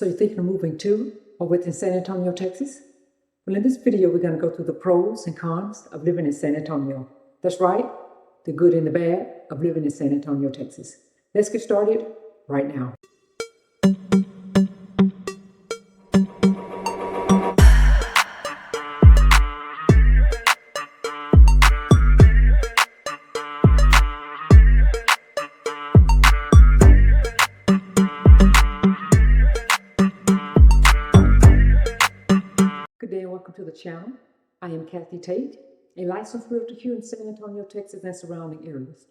So you're thinking of moving to or within San Antonio, Texas? Well, in this video, we're going to go through the pros and cons of living in San Antonio. That's right, the good and the bad of living in San Antonio, Texas. Let's get started right now. Good day and welcome to the channel. I am Kathy Tate, a licensed realtor here in San Antonio, Texas and surrounding areas.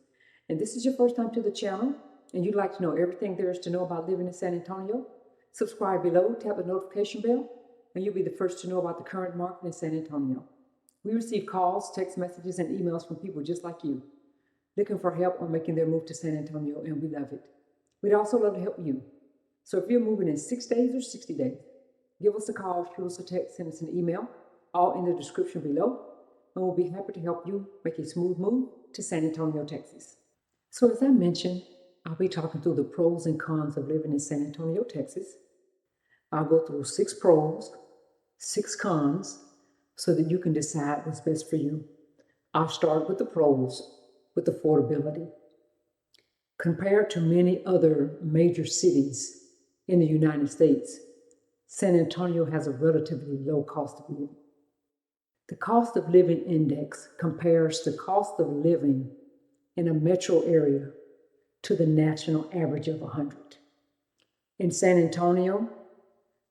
And this is your first time to the channel and you'd like to know everything there is to know about living in San Antonio, subscribe below, tap the notification bell, and you'll be the first to know about the current market in San Antonio. We receive calls, text messages, and emails from people just like you, looking for help on making their move to San Antonio, and we love it. We'd also love to help you. So if you're moving in 6 days or 60 days, give us a call, shoot us a text, send us an email, all in the description below, and we'll be happy to help you make a smooth move to San Antonio, Texas. So as I mentioned, I'll be talking through the pros and cons of living in San Antonio, Texas. I'll go through 6 pros, 6 cons, so that you can decide what's best for you. I'll start with the pros, with affordability. Compared to many other major cities in the United States, San Antonio has a relatively low cost of living. The cost of living index compares the cost of living in a metro area to the national average of 100. In San Antonio,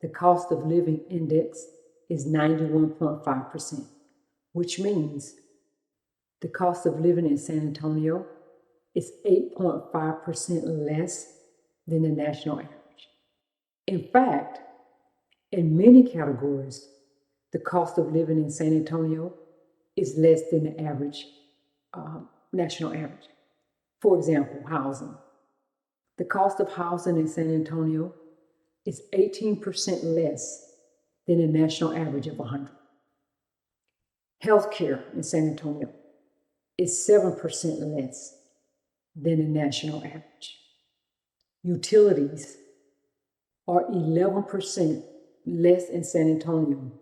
the cost of living index is 91.5%, which means the cost of living in San Antonio is 8.5% less than the national average. In fact, in many categories, the cost of living in San Antonio is less than the average, national average. For example, housing. The cost of housing in San Antonio is 18% less than the national average of 100. Healthcare in San Antonio is 7% less than the national average. Utilities are 11% less in San Antonio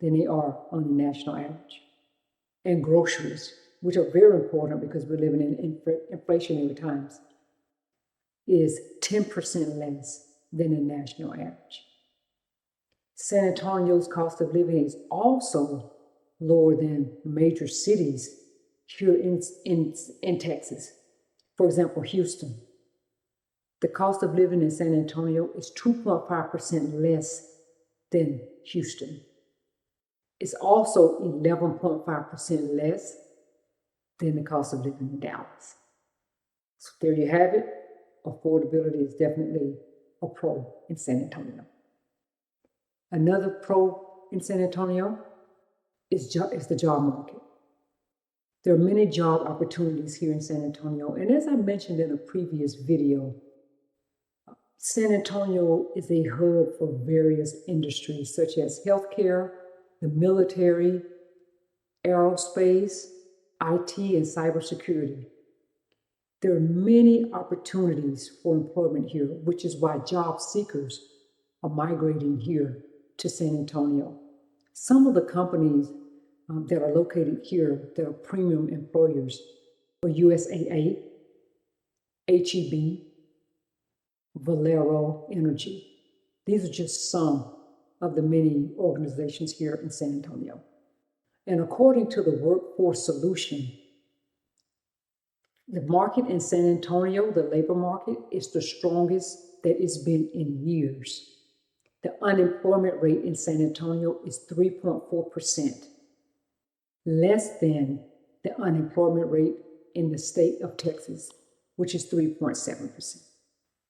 than they are on the national average. And groceries, which are very important because we're living in inflationary times, is 10% less than the national average. San Antonio's cost of living is also lower than major cities here in Texas. For example, Houston. The cost of living in San Antonio is 2.5% less than Houston. It's also 11.5% less than the cost of living in Dallas. So there you have it. Affordability is definitely a pro in San Antonio. Another pro in San Antonio is the job market. There are many job opportunities here in San Antonio. And as I mentioned in a previous video, San Antonio is a hub for various industries such as healthcare, the military, aerospace, IT, and cybersecurity. There are many opportunities for employment here, which is why job seekers are migrating here to San Antonio. Some of the companies that are located here that are premium employers are USAA, HEB, Valero Energy. These are just some of the many organizations here in San Antonio. And according to the Workforce Solution, the market in San Antonio, the labor market, is the strongest that it's been in years. The unemployment rate in San Antonio is 3.4%, less than the unemployment rate in the state of Texas, which is 3.7%.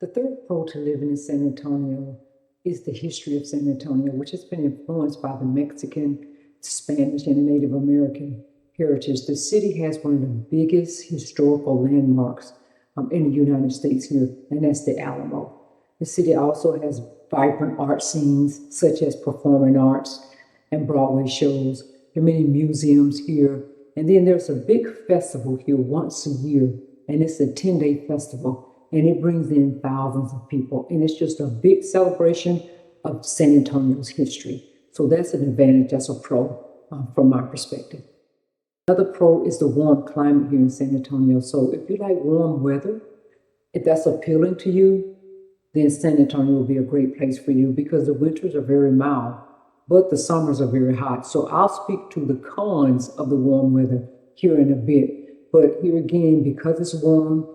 The third pro to living in San Antonio is the history of San Antonio, which has been influenced by the Mexican, Spanish, and the Native American heritage. The city has one of the biggest historical landmarks in the United States here, and that's the Alamo. The city also has vibrant art scenes, such as performing arts and Broadway shows. There are many museums here. And then there's a big festival here once a year, and it's a 10-day festival. And it brings in thousands of people. And it's just a big celebration of San Antonio's history. So that's an advantage, that's a pro from my perspective. Another pro is the warm climate here in San Antonio. So if you like warm weather, if that's appealing to you, then San Antonio will be a great place for you because the winters are very mild, but the summers are very hot. So I'll speak to the cons of the warm weather here in a bit. But here again, because it's warm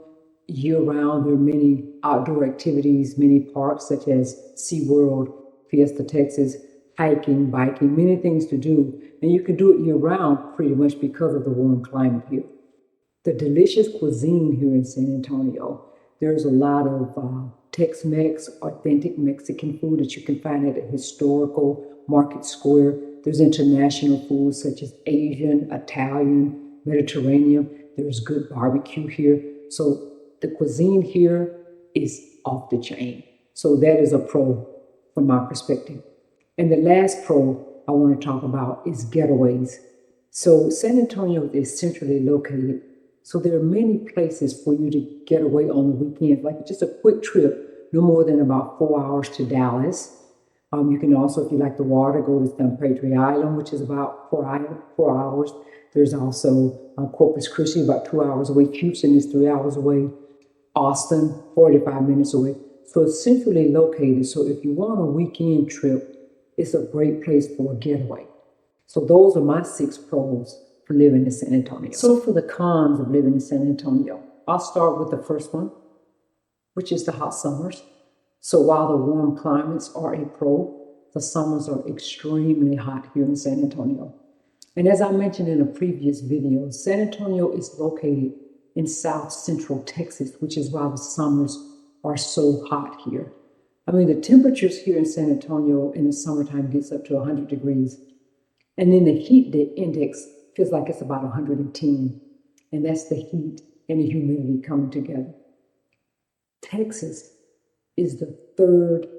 year-round, there are many outdoor activities, many parks such as SeaWorld, Fiesta Texas, hiking, biking, many things to do. And you can do it year-round pretty much because of the warm climate here. The delicious cuisine here in San Antonio. There's a lot of Tex-Mex, authentic Mexican food that you can find at a historical market square. There's international foods such as Asian, Italian, Mediterranean. There's good barbecue here. So the cuisine here is off the chain. So that is a pro from my perspective. And the last pro I want to talk about is getaways. So San Antonio is centrally located. So there are many places for you to get away on the weekends, like just a quick trip, no more than about 4 hours to Dallas. You can also, if you like the water, go to San Pedro Island, which is about 4 hours. There's also Corpus Christi, about 2 hours away. Houston is 3 hours away. Austin, 45 minutes away. So it's centrally located. So if you want a weekend trip, it's a great place for a getaway. So those are my 6 pros for living in San Antonio. So for the cons of living in San Antonio, I'll start with the first one, which is the hot summers. So while the warm climates are a pro, the summers are extremely hot here in San Antonio. And as I mentioned in a previous video, San Antonio is located in South Central Texas, which is why the summers are so hot here. I mean, the temperatures here in San Antonio in the summertime gets up to 100 degrees. And then the heat index feels like it's about 110. And that's the heat and the humidity coming together. Texas is the 3rd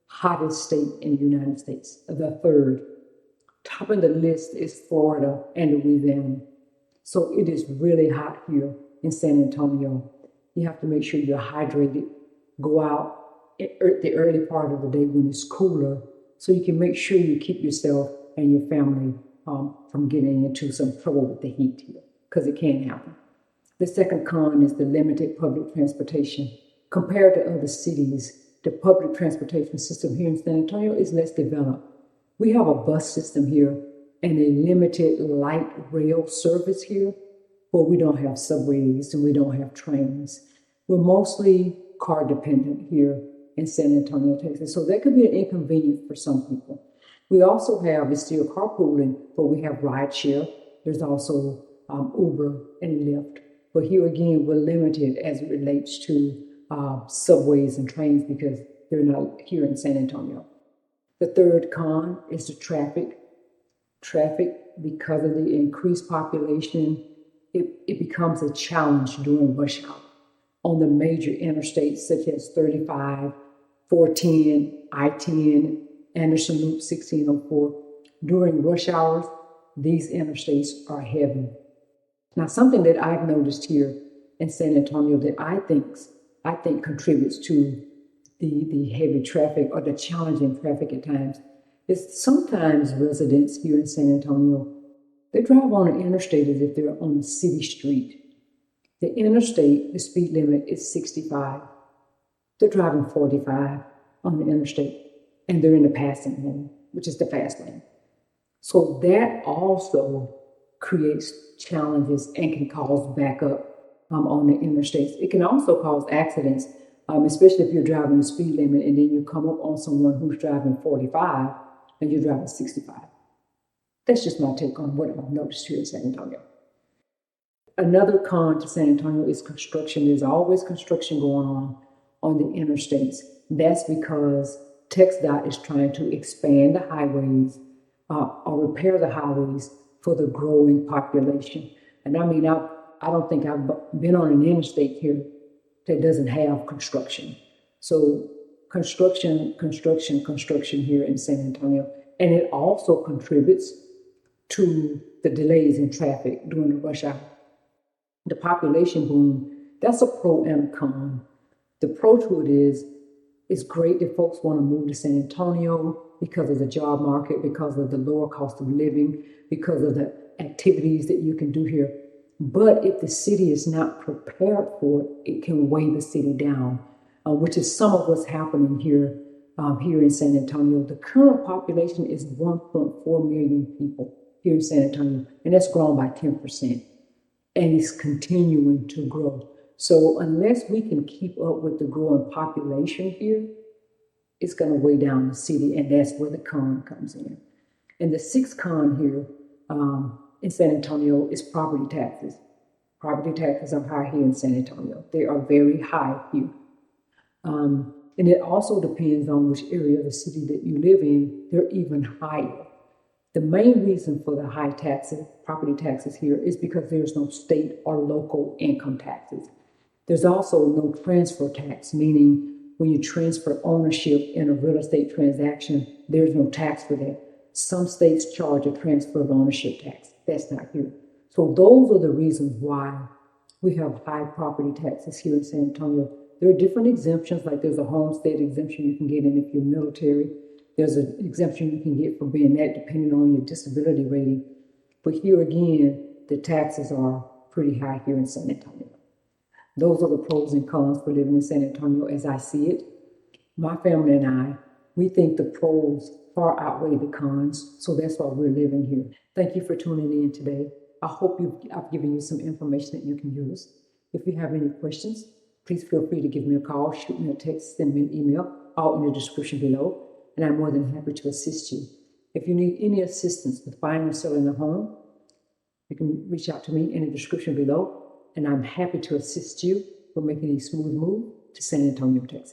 hottest state in the United States, the 3rd. Top of the list is Florida and Louisiana. So it is really hot here in San Antonio. You have to make sure you're hydrated. Go out at the early part of the day when it's cooler so you can make sure you keep yourself and your family from getting into some trouble with the heat here, because it can happen. The second con is the limited public transportation. Compared to other cities, the public transportation system here in San Antonio is less developed. We have a bus system here and a limited light rail service here, but we don't have subways and we don't have trains. We're mostly car dependent here in San Antonio, Texas. So that could be an inconvenience for some people. We also have, it's still carpooling, but we have rideshare. There's also Uber and Lyft. But here again, we're limited as it relates to subways and trains because they're not here in San Antonio. The third con is the traffic. Traffic, because of the increased population, it becomes a challenge during rush hour on the major interstates such as 35, 410, I-10, Anderson Loop 1604. During rush hours, these interstates are heavy. Now, something that I've noticed here in San Antonio that I think contributes to the heavy traffic or the challenging traffic at times is sometimes residents here in San Antonio, they drive on the interstate as if they're on a city street. The interstate, the speed limit is 65. They're driving 45 on the interstate, and they're in the passing lane, which is the fast lane. So that also creates challenges and can cause backup on the interstates. It can also cause accidents, especially if you're driving the speed limit and then you come up on someone who's driving 45 and you're driving 65. That's just my take on what I've noticed here in San Antonio. Another con to San Antonio is construction. There's always construction going on the interstates. That's because TxDOT is trying to expand the highways or repair the highways for the growing population. And I mean, I don't think I've been on an interstate here that doesn't have construction. So construction here in San Antonio. And it also contributes to the delays in traffic during the rush hour. The population boom, that's a pro and a con. The pro to it is It's great that folks want to move to San Antonio because of the job market, because of the lower cost of living, because of the activities that you can do here. But if the city is not prepared for it, it can weigh the city down, which is some of what's happening here in San Antonio. The current population is 1.4 million people here in San Antonio, and that's grown by 10%, and it's continuing to grow. So unless we can keep up with the growing population here, it's going to weigh down the city, and that's where the con comes in. And the sixth con here in San Antonio is property taxes. Property taxes are high here in San Antonio. They are very high here. And it also depends on which area of the city that you live in. They're even higher. The main reason for the high taxes, property taxes here, is because there's no state or local income taxes. There's also no transfer tax, meaning when you transfer ownership in a real estate transaction, there's no tax for that. Some states charge a transfer of ownership tax. That's not here. So those are the reasons why we have high property taxes here in San Antonio. There are different exemptions, like there's a homestead exemption you can get in if you're military. There's an exemption you can get for being that, depending on your disability rating. But here again, the taxes are pretty high here in San Antonio. Those are the pros and cons for living in San Antonio as I see it. My family and I, we think the pros far outweigh the cons, so that's why we're living here. Thank you for tuning in today. I hope I've given you some information that you can use. If you have any questions, please feel free to give me a call, shoot me a text, send me an email, all in the description below, and I'm more than happy to assist you. If you need any assistance with buying or selling a home, you can reach out to me in the description below, and I'm happy to assist you with making a smooth move to San Antonio, Texas.